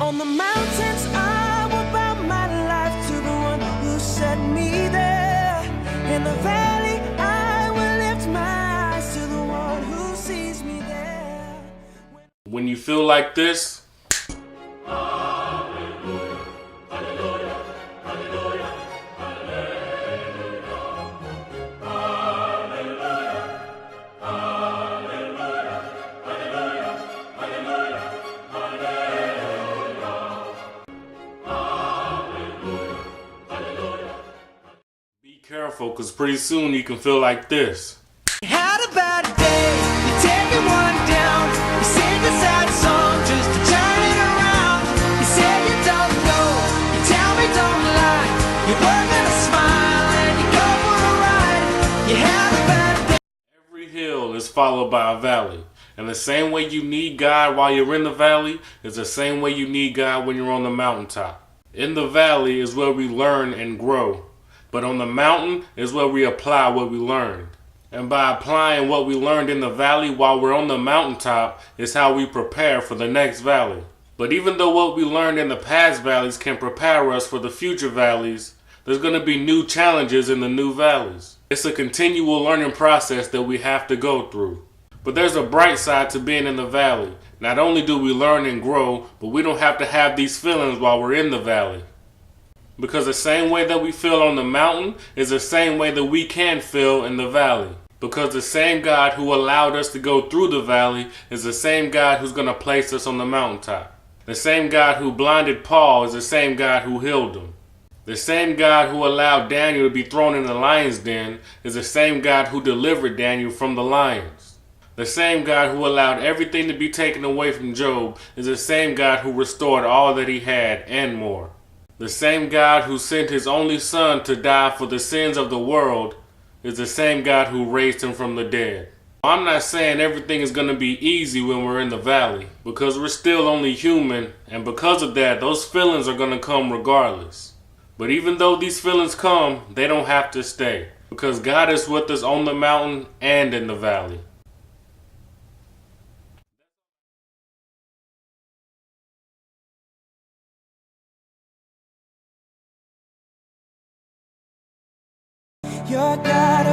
On the mountains I will bow my life to the one who set me there. In the valley I will lift my eyes to the one who sees me there. When you feel like this, be careful, because pretty soon you can feel like this. Had a bad day, you take it one down. You sing a sad song just to turn it around. You say you don't know, you tell me don't lie. You work on a smile and you go for a ride. You had a bad day. Every hill is followed by a valley. And the same way you need God while you're in the valley is the same way you need God when you're on the mountaintop. In the valley is where we learn and grow. But on the mountain is where we apply what we learned. And by applying what we learned in the valley while we're on the mountaintop is how we prepare for the next valley. But even though what we learned in the past valleys can prepare us for the future valleys, there's going to be new challenges in the new valleys. It's a continual learning process that we have to go through. But there's a bright side to being in the valley. Not only do we learn and grow, but we don't have to have these feelings while we're in the valley. Because the same way that we feel on the mountain is the same way that we can feel in the valley. Because the same God who allowed us to go through the valley is the same God who's going to place us on the mountaintop. The same God who blinded Paul is the same God who healed him. The same God who allowed Daniel to be thrown in the lion's den is the same God who delivered Daniel from the lions. The same God who allowed everything to be taken away from Job is the same God who restored all that he had and more. The same God who sent his only son to die for the sins of the world is the same God who raised him from the dead. I'm not saying everything is going to be easy when we're in the valley, because we're still only human, and because of that, those feelings are going to come regardless. But even though these feelings come, they don't have to stay, because God is with us on the mountain and in the valley. You're God